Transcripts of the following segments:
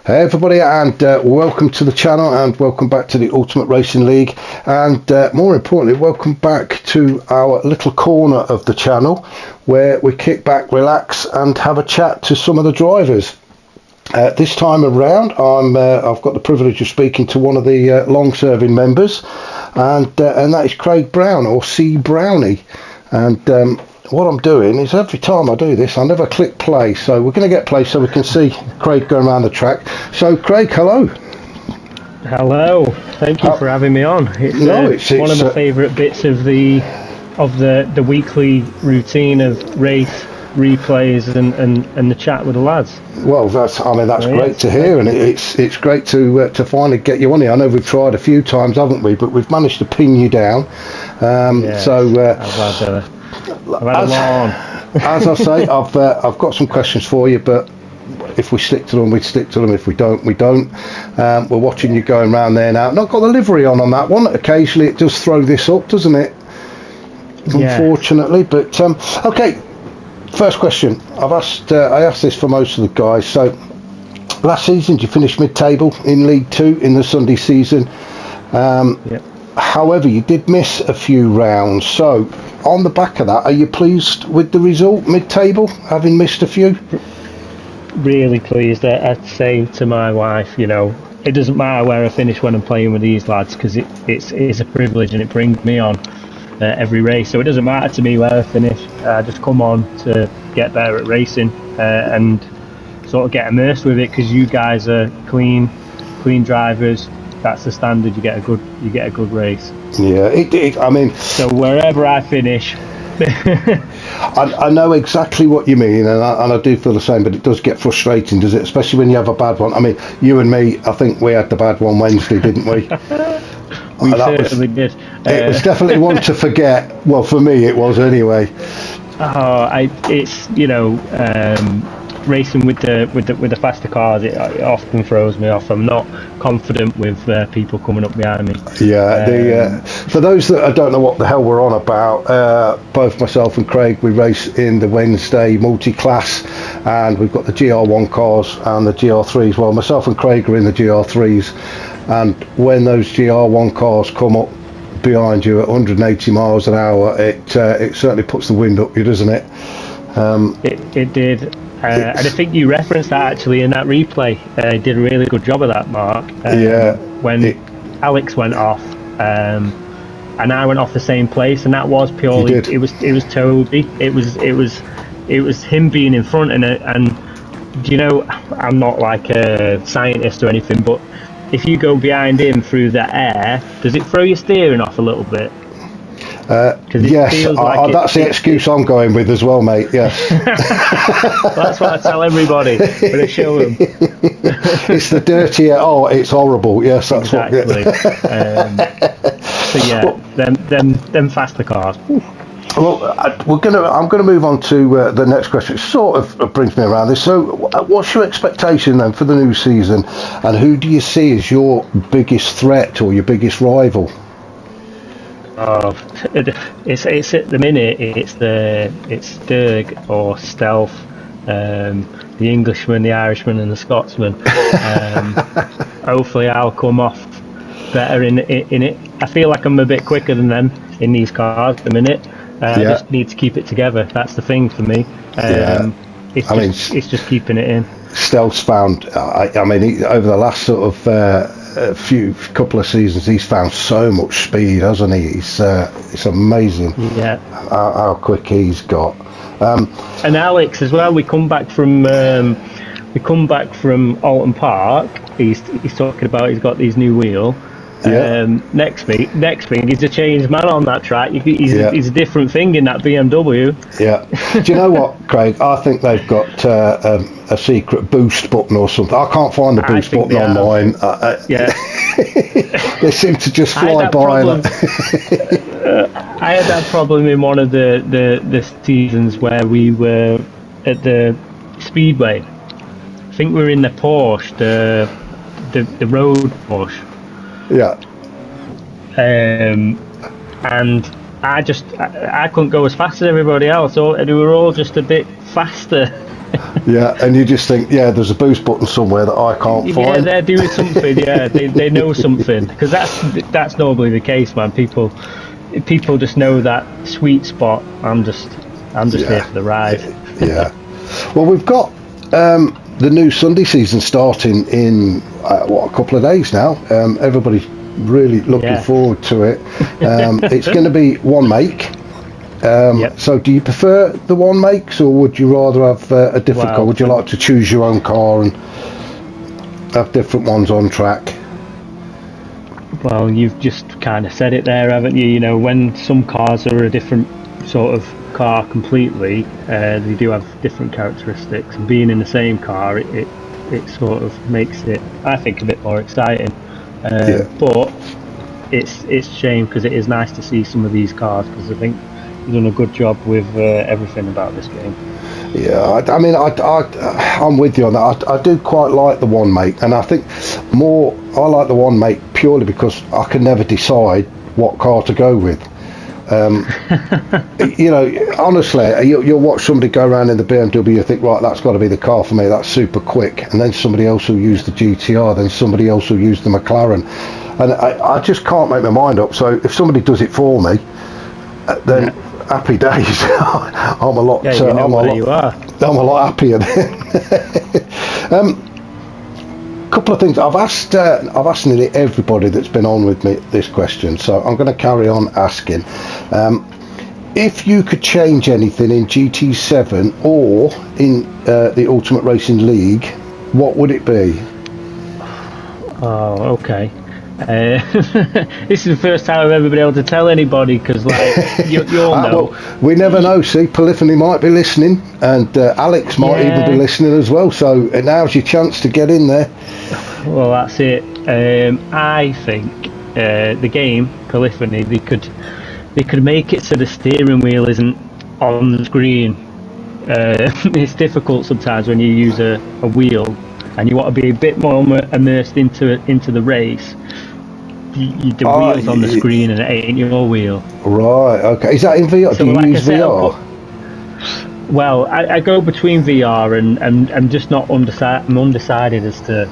Hey everybody, and welcome to the channel, and welcome back to the Ultimate Racing League, and more importantly, welcome back to our little corner of the channel where we kick back, relax, and have a chat to some of the drivers. This time around, I've got the privilege of speaking to one of the long-serving members, and that is Craig Browne, or C Brownie, and what I'm doing is every time I do this, I never click play. So we're going to get play so we can see Craig going around the track. So Craig, hello. Hello. Thank you for having me on. It's one of my favourite bits of the weekly routine of race replays and the chat with the lads. Well, that's great to hear, and it's great to finally get you on here. I know we've tried a few times, haven't we? But we've managed to pin you down. I've had as I say, I've got some questions for you, but if we stick to them, we stick to them. If we don't, we don't. We're watching you going around there now. Not got the livery on that one. Occasionally it does throw this up, doesn't it? Yeah. Unfortunately, but okay. First question. I asked this for most of the guys. So last season you finished mid-table in League 2 in the Sunday season. However, you did miss a few rounds. So on the back of that, are you pleased with the result, mid-table, having missed a few? Really pleased. I'd say to my wife, it doesn't matter where I finish when I'm playing with these lads, because it's a privilege and it brings me on every race. So it doesn't matter to me where I finish. I just come on to get better at racing and sort of get immersed with it, because you guys are clean drivers. That's the standard. You get a good race. Yeah, I mean, so wherever I finish, I know exactly what you mean, and I do feel the same. But it does get frustrating, does it? Especially when you have a bad one. I mean, you and me, I think we had the bad one Wednesday, didn't we? We certainly did. It was definitely one to forget. Well, for me, it was anyway. Racing with the faster cars, it often throws me off. I'm not confident with people coming up behind me. For those that don't know what the hell we're on about, both myself and Craig, we race in the Wednesday multi-class, and we've got the GR1 cars and the GR3s. Well, myself and Craig are in the GR3s, and when those GR1 cars come up behind you at 180 miles an hour, it certainly puts the wind up you, doesn't it? It did. And I think you referenced that actually in that replay. Did a really good job of that, Mark. When Alex went off, and I went off the same place, and that was purely it was Toby. It was him being in front, and I'm not like a scientist or anything, but if you go behind him through the air, does it throw your steering off a little bit? Yes, that's the excuse I'm going with as well, mate. Yes. Well, that's what I tell everybody when I show them. It's the dirty. Oh, it's horrible. Yes, that's exactly. Them faster cars. Well, I'm gonna move on to the next question. It sort of brings me around this. So, what's your expectation then for the new season, and who do you see as your biggest threat or your biggest rival? It's at the minute it's Sturg or Stealth, the Englishman, the Irishman, and the Scotsman. Hopefully, I'll come off better in it. I feel like I'm a bit quicker than them in these cars at the minute. I just need to keep it together. That's the thing for me. It's just keeping it in. Stealth's found. I mean, over the last sort of couple of seasons, he's found so much speed, hasn't he? It's amazing. How quick he's got. And Alex as well. We come back from Alton Park. He's talking about he's got these new wheels. Next thing, he's a changed man on that track. He's a different thing in that BMW. Yeah. Do you know what, Craig? I think they've got a secret boost button or something. I can't find the boost button on mine. They seem to just fly by. I had that problem in one of the seasons where we were at the Speedway. I think we were in the Porsche, the road Porsche. Yeah. And I couldn't go as fast as everybody else. They were all just a bit faster. Yeah, and you just think, yeah, there's a boost button somewhere that I can't find. Yeah, they're doing something. Yeah, they know something, because that's normally the case, man. People just know that sweet spot. I'm just here for the ride. Yeah. Well, we've got the new Sunday season starting in a couple of days now. Everybody's really looking forward to it. It's going to be one make. So do you prefer the one makes, or would you rather have a different car? Would you like to choose your own car and have different ones on track? Well, you've just kind of said it there, haven't you? You know, when some cars are a different sort of car completely, they do have different characteristics, and being in the same car, it sort of makes it, I think, a bit more exciting. But it's a shame, because it is nice to see some of these cars, because I think you've done a good job with everything about this game. Yeah, I mean, I'm with you on that. I do quite like the one make, and I think I like the one make purely because I can never decide what car to go with. You know, honestly, you'll watch somebody go around in the BMW, you think, right, that's got to be the car for me, that's super quick, and then somebody else will use the GTR, then somebody else will use the McLaren, and I just can't make my mind up. So if somebody does it for me, then happy days. I'm a lot. I'm a lot happier then. Couple of things. I've asked nearly everybody that's been on with me this question, so I'm going to carry on asking. If you could change anything in GT7 or in the Ultimate Racing League, what would it be? Oh, okay. This is the first time I've ever been able to tell anybody, because you all know. Well, we never know. See, Polyphony might be listening, and Alex might even be listening as well. So now's your chance to get in there. Well, that's it. I think the game Polyphony, they could make it so the steering wheel isn't on the screen. It's difficult sometimes when you use a wheel and you want to be a bit more immersed into the race. The wheel's on the screen and it ain't your wheel. Right, okay. Is that in VR? So do you use VR? Well, I go between VR and I'm just not undecided. I'm undecided as to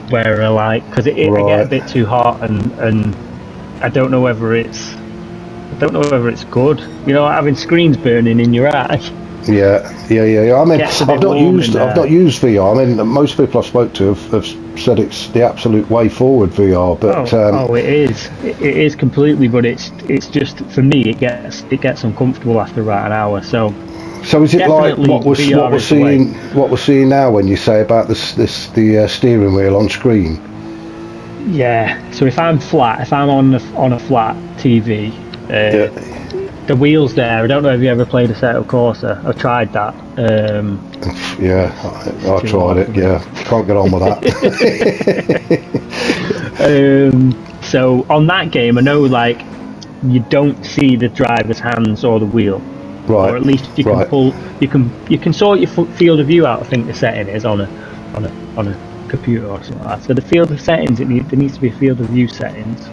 where I like, because it I get a bit too hot, and I don't know whether it's good. You know, having screens burning in your eye. Yeah. I mean, I've not used VR. I mean, most people I spoke to have said it's the absolute way forward, VR. But it is. It is completely. But it's just, for me, it gets uncomfortable after about an hour. So is it like what we're seeing now when you say about the steering wheel on screen? Yeah. So if I'm on a flat TV. The wheel's there. I don't know if you ever played Assetto Corsa. I tried that. I tried it. Yeah, can't get on with that. So on that game, I know you don't see the driver's hands or the wheel, right? Or at least you can pull. You can sort your field of view out. I think the setting is on a computer or something like that. So the field of settings, there needs to be field of view settings.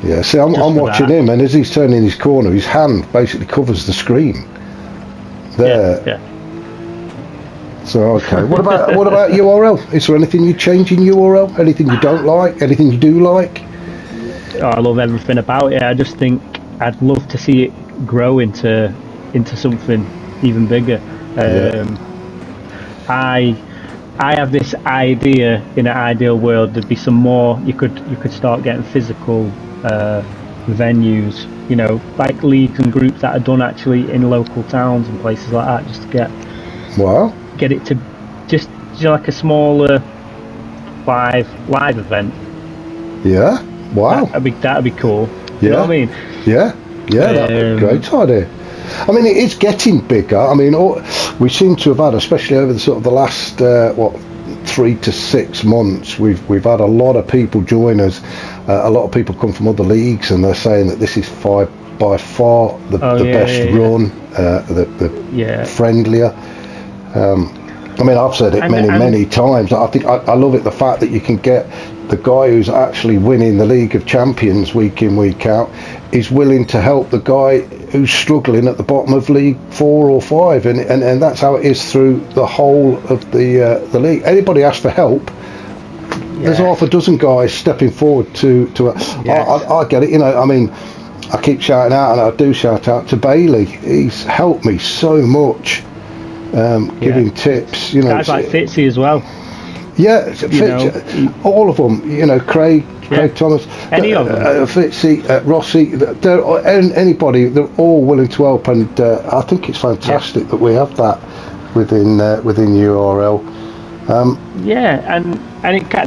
Yeah, see, I'm watching him, and as he's turning his corner, his hand basically covers the screen. There. Yeah. So okay. What about URL? Is there anything you change in URL? Anything you don't like? Anything you do like? Oh, I love everything about it. I just think I'd love to see it grow into something even bigger. I have this idea, in an ideal world, there'd be some more. You could start getting physical venues, you know, like leagues and groups that are done actually in local towns and places like that, just to get it to just like a smaller live event. Yeah. Wow. That'd be cool. Yeah. You know what I mean? Yeah. That'd be a great idea. I mean, it is getting bigger. I mean, we seem to have had, especially over the last 3 to 6 months, we've had a lot of people join us. A lot of people come from other leagues, and they're saying that this is by far the best run, the friendlier. I mean, I've said it many times. I think I love it, the fact that you can get the guy who's actually winning the League of Champions week in, week out, is willing to help the guy who's struggling at the bottom of League 4 or 5, and that's how it is through the whole of the league. Anybody asks for help, there's half a dozen guys stepping forward to I get it, you know. I mean, I keep shouting out, and I do shout out to Bailey. He's helped me so much, giving tips, you know. Guys like Fitzy as well. Yeah, all of them, you know, Craig Thomas, any of them, Fitzy, Rossi, anybody, they're all willing to help, and I think it's fantastic that we have that within URL.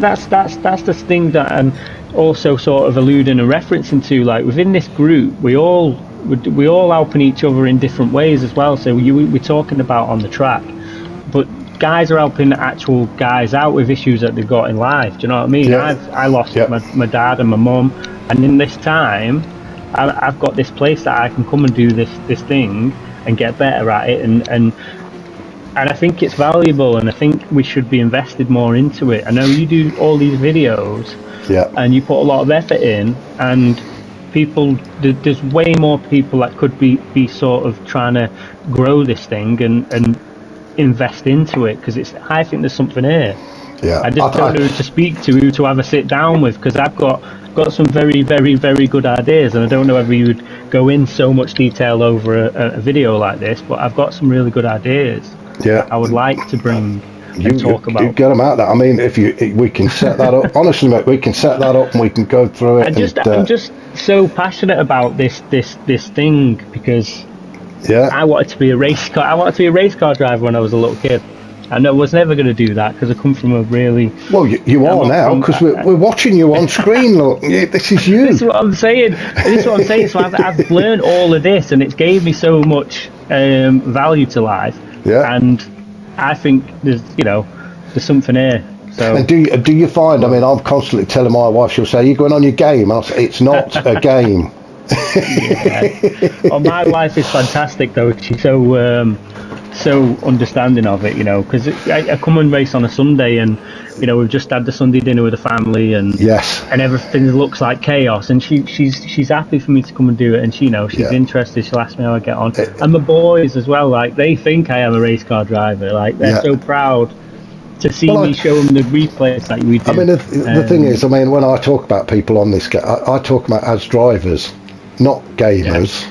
That's the thing that I'm also sort of alluding and referencing to. Like within this group, we all helping each other in different ways as well. So we're talking about on the track, but guys are helping actual guys out with issues that they've got in life. Do you know what I mean? I lost my dad and my mum, and in this time, I've got this place that I can come and do this thing and get better at it, and I think it's valuable, and I think we should be invested more into it. I know you do all these videos, and you put a lot of effort in, and there's way more people that could be sort of trying to grow this thing and invest into it, because I think there's something here. I just don't know who to speak to, who to have a sit down with, because I've got some very, very, very good ideas, and I don't know whether you would go in so much detail over a video like this, but I've got some really good ideas. I would like to bring and talk about. You get them out there. I mean, we can set that up. Honestly, mate, we can set that up and we can go through it. I'm just so passionate about this thing, because I wanted to be a race car driver when I was a little kid. And I was never going to do that because I come from a really... Well, you are now, because we're watching you on screen, look. This is you. This is what I'm saying. So I've learned all of this, and it's gave me so much value to life. And I think there's something here. So. And do you find, I mean, I'm constantly telling my wife, she'll say, "You're going on your game." I'll say, "It's not a game." Well, my wife is fantastic, though. She's so understanding of it, because I come and race on a Sunday, and we've just had the Sunday dinner with the family, and and everything looks like chaos, and she's happy for me to come and do it, and she's interested. She'll ask me how I get on, and the boys as well, like they think I am a race car driver, like they're so proud to see me show them the replays that we do. I mean, the thing is, I mean, when I talk about people on this, I talk about as drivers, not gamers.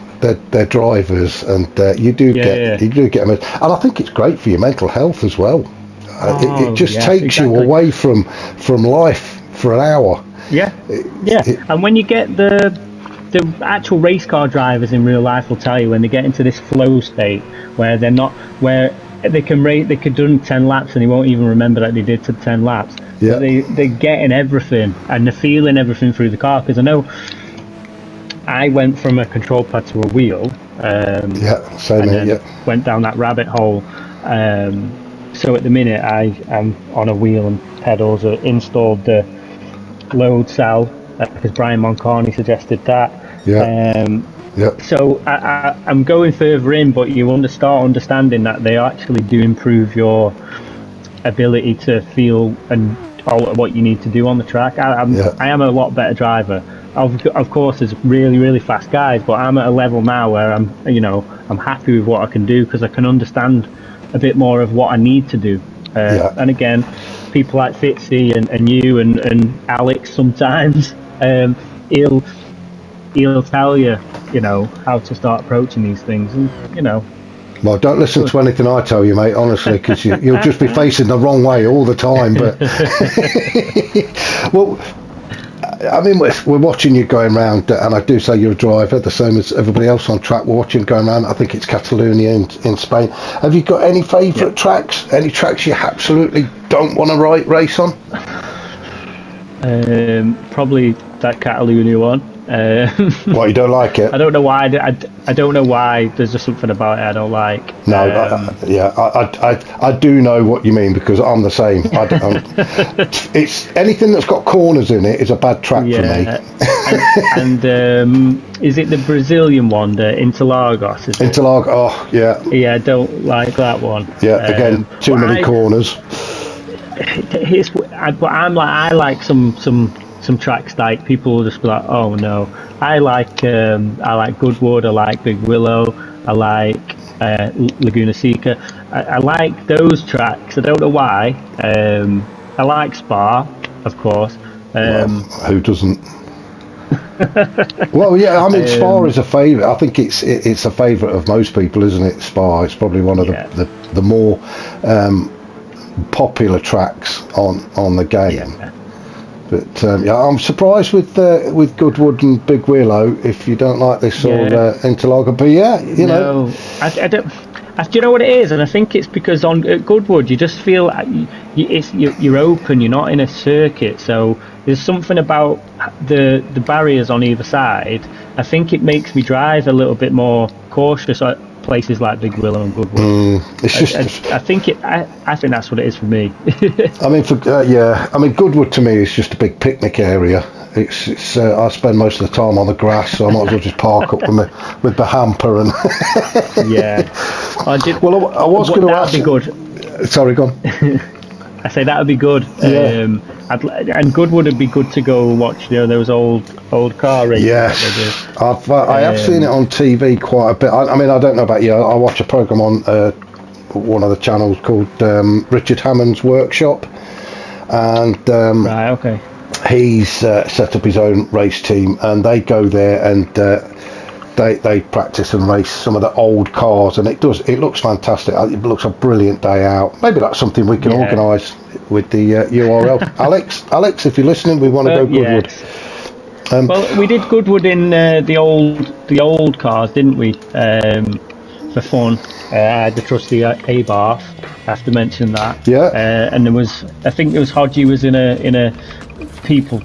They're drivers, and you do get them, and I think it's great for your mental health as well. It just takes you away from life for an hour. And when you get the actual race car drivers in real life will tell you, when they get into this flow state where they're not, where they could do 10 laps and they won't even remember that they did 10 laps. So they're getting everything, and they're feeling everything through the car. Because I know I went from a control pad to a wheel. Same here. Went down that rabbit hole. So at the minute I'm on a wheel and pedals. Installed the load cell because Brian Moncarney suggested that. So I'm going further in, but you start understanding that they actually do improve your ability to feel and all what you need to do on the track. I am a lot better driver. Of course, there's really, really fast guys, but I'm at a level now where I'm happy with what I can do, because I can understand a bit more of what I need to do. And again, people like Fitzy and you and Alex sometimes, he'll tell you, how to start approaching these things, and Well, don't listen to anything I tell you, mate, honestly, because you'll just be facing the wrong way all the time. But well, I mean, we're watching you going round, and I do say you're a driver, the same as everybody else on track. We're watching going around. I think it's Catalonia in Spain. Have you got any favourite tracks? Any tracks you absolutely don't want to race on? Probably that Catalonia one. What, you don't like it? I don't know why. I don't know why. There's just something about it I don't like. No, I do know what you mean, because I'm the same. It's anything that's got corners in it is a bad track for me. and is it the Brazilian one, the Interlagos? Interlagos. Oh, yeah. Yeah, I don't like that one. Yeah, again, too many corners. but I like some tracks like people will just be like, oh no. I like Goodwood. I like Big Willow. I like Laguna Seca. I like those tracks. I don't know why. I like Spa, of course. Who doesn't? Well, yeah, I mean, Spa is a favourite. I think it's a favourite of most people, isn't it? Spa. It's probably one of the more popular tracks on the game. Yeah. But I'm surprised with Goodwood and Big Willow if you don't like this sort of interloper. But you know, I don't. Do you know what it is? And I think it's because on at Goodwood you just feel you're open. You're not in a circuit, so there's something about the barriers on either side. I think it makes me drive a little bit more cautious at places like Big Willow and Goodwood. It's just. I think that's what it is for me. I mean, I mean, Goodwood to me is just a big picnic area. It's I spend most of the time on the grass, so I might as well just park up with the hamper and. Yeah. Well, I was going to ask. That'd be good. Sorry, go on. I say that would be good. Yeah. And Goodwood would be good to go and watch. Those old car races. Yes, I have seen it on TV quite a bit. I mean, I don't know about you. I watch a program on one of the channels called Richard Hammond's Workshop, and right, okay. He's set up his own race team, and they go there and they practice and race some of the old cars, and it looks fantastic. It looks a brilliant day out. Maybe that's something we can organise with the URL. Alex, if you're listening, we want to go Goodwood. Yes. Well, we did Goodwood in the old cars, didn't we? For fun. I had the trusty Abarth. I have to mention that. Yeah. And I think Hodgie was in a people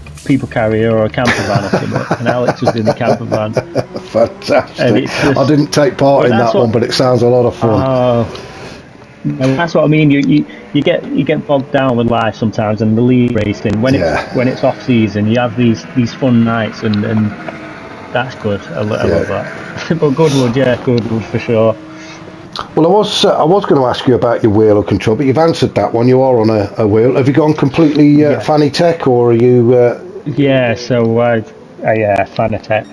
carrier or a camper van or something, and Alex was in the camper van. Fantastic. I didn't take part in that one, but it sounds a lot of fun. And that's what I mean. You get bogged down with life sometimes, and the league racing when it's off season, you have these fun nights, and that's good. I love that. But Goodwood for sure. Well, I was going to ask you about your wheel of control, but you've answered that one. You are on a wheel. Have you gone completely Fanatec, or are you? So I Fanatec.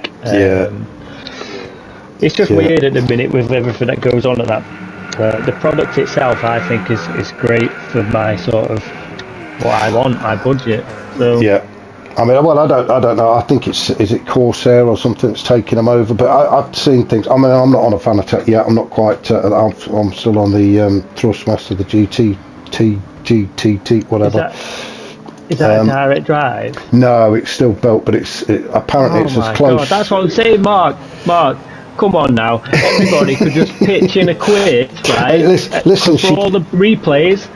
It's just weird at the minute with everything that goes on at that. The product itself, I think, is great for my sort of what I want, my budget. So yeah. I mean, well, I don't know. I think is it Corsair or something that's taking them over. But I've seen things. I mean, I'm not on a Fanatec yet. I'm not quite. I'm still on the Thrustmaster, the GT, whatever. Is that a direct drive? No, it's still built, but apparently it's as close. God, that's what I'm saying, Mark. Come on now. Everybody could just pitch in a quiz, right? Hey, listen, for all the replays.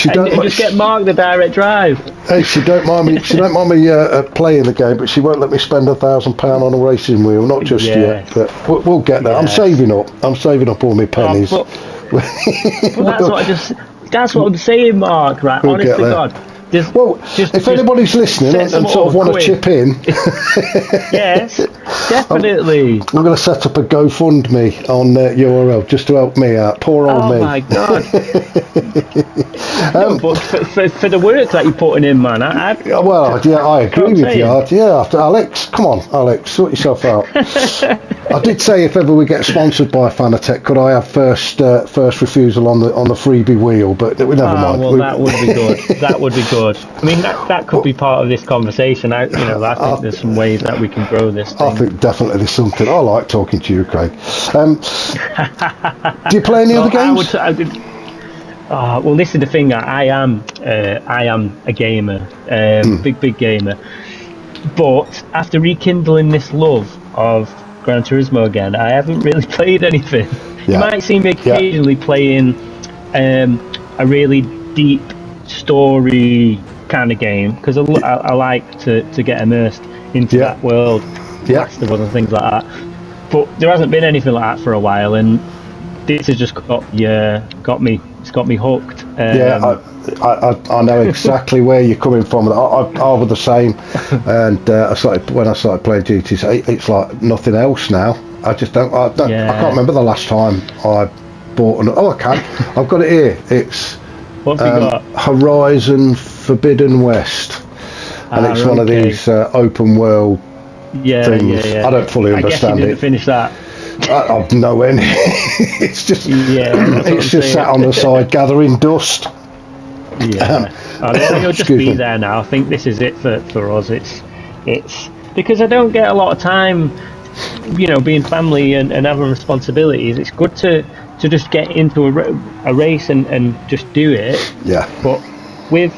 And just get Mark the direct drive. Hey, she don't mind me. She don't mind me playing the game, but she won't let me spend £1,000 on a racing wheel. Not just yet, but we'll get there. I'm saving up all my pennies. But that's what I'm saying, Mark. Right? We'll honest to God. If anybody's listening and sort of want to chip in, yes, definitely. We're going to set up a GoFundMe on URL just to help me out. Poor old me. Oh my God! But for the work that you're putting in, man, I agree with you. After Alex, come on, Alex, sort yourself out. I did say if ever we get sponsored by Fanatec, could I have first refusal on the freebie wheel? But never mind. Well, that would be good. That would be good. I mean, that could be part of this conversation. I think there's some ways that we can grow this thing. I think definitely there's something. I like talking to you, Craig. Do you play any other games? Well, this is the thing. I am a gamer, big gamer. But after rekindling this love of Gran Turismo again, I haven't really played anything. You might see me occasionally playing a really deep story kind of game, because I like to get immersed into that world, Last of Us and things like that. But there hasn't been anything like that for a while, and this has just got me. It's got me hooked. I know exactly where you're coming from. I was the same, and when I started playing GT, it's like nothing else now. I just don't. I can't remember the last time I bought I can. I've got it here. It's What's he got? Horizon Forbidden West, and it's one of these open world things. I don't fully understand it. Finish that. I've no end. It's just it's just sat on the side gathering dust. Yeah, he'll just be there now. I think this is it for us. It's because I don't get a lot of time, being family and having responsibilities. It's good to just get into a race and just do it. Yeah. But with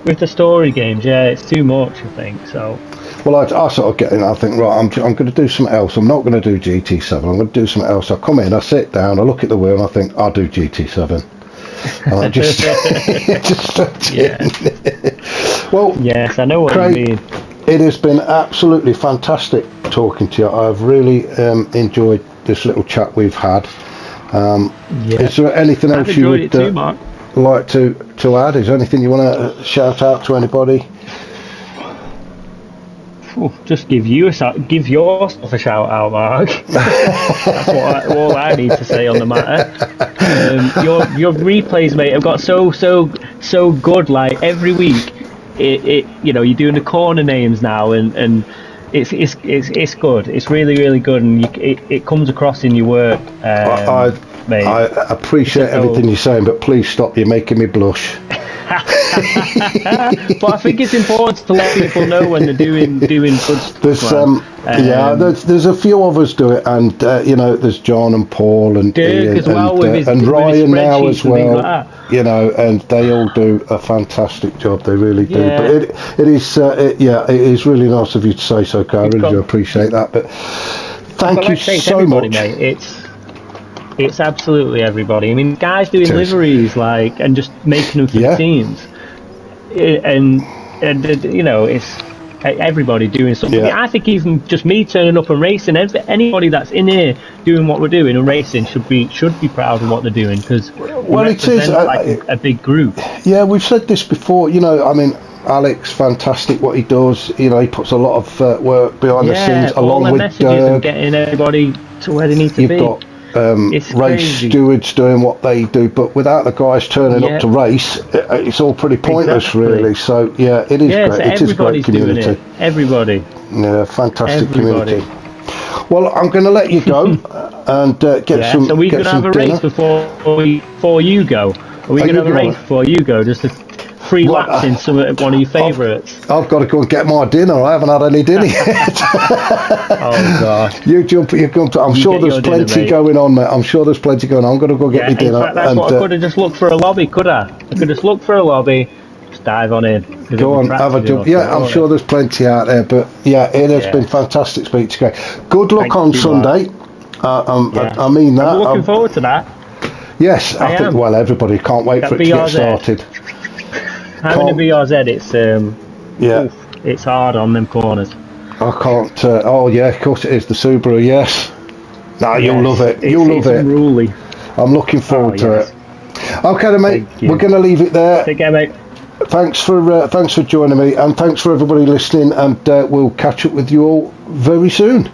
the story games, it's too much, I think. So. Well, I sort of get in. I think, right, I'm going to do something else. I'm not going to do GT7. I'm going to do something else. I come in, I sit down, I look at the wheel, and I think I'll do GT7. And I just Well, yes, I know what Craig, you mean. It has been absolutely fantastic talking to you. I've really enjoyed this little chat we've had. Is there anything else you would like to add? Is there anything you want to shout out to anybody? Just give yourself a shout out, Mark. That's all I need to say on the matter. Your replays, mate, have got so good. Like every week, you're doing the corner names now, and it's good. It's really good, and it comes across in your work. Mate. I appreciate everything you're saying, but please stop. You're making me blush. But I think it's important to let people know when they're doing good stuff. There's a few of us do it, and there's John and Paul and Ian and Ryan now as well. And they all do a fantastic job. They really do. But it is really nice of you to say so, Kai. I really do appreciate that. But thank you so much. Mate, it's absolutely everybody. I mean, guys doing liveries and just making them for the teams, and it's everybody doing something. Yeah. I think even just me turning up and racing, anybody that's in here doing what we're doing and racing should be proud of what they're doing, because it is a big group. Yeah, we've said this before. I mean, Alex, fantastic what he does. He puts a lot of work behind the scenes, along with Dirk, and getting everybody to where they need to be. You've got race stewards doing what they do, but without the guys turning up to race, it's all pretty pointless, really. So it is great. It is a great community. Everybody. Yeah, fantastic community. Well, I'm going to let you go and get some. So we're going to have a dinner. race before you go. Are we going to have a race before you go? Just a 3 laps in one of your favourites. I've got to go and get my dinner. I haven't had any dinner yet. Oh God! You jump. I'm sure there's plenty going on, mate. I'm sure there's plenty going on. I'm going to go get my dinner. In fact, that's what I could have just looked for a lobby. Could I? I could just look for a lobby. Just dive on in. Go on, have a jump. Yeah, I'm sure there's plenty out there. But it has been fantastic speaking to you. Good luck on Sunday. I mean that. I'm looking forward to that. Yes, I think. Well, everybody can't wait for it to get started. Having a BRZ, it's hard on them corners. I can't. Of course it is the Subaru. Yes. You'll love it. You'll love it. Unruly. I'm looking forward to it. Okay, then, mate. We're going to leave it there. Take care, mate. Thanks for joining me, and thanks for everybody listening. And we'll catch up with you all very soon.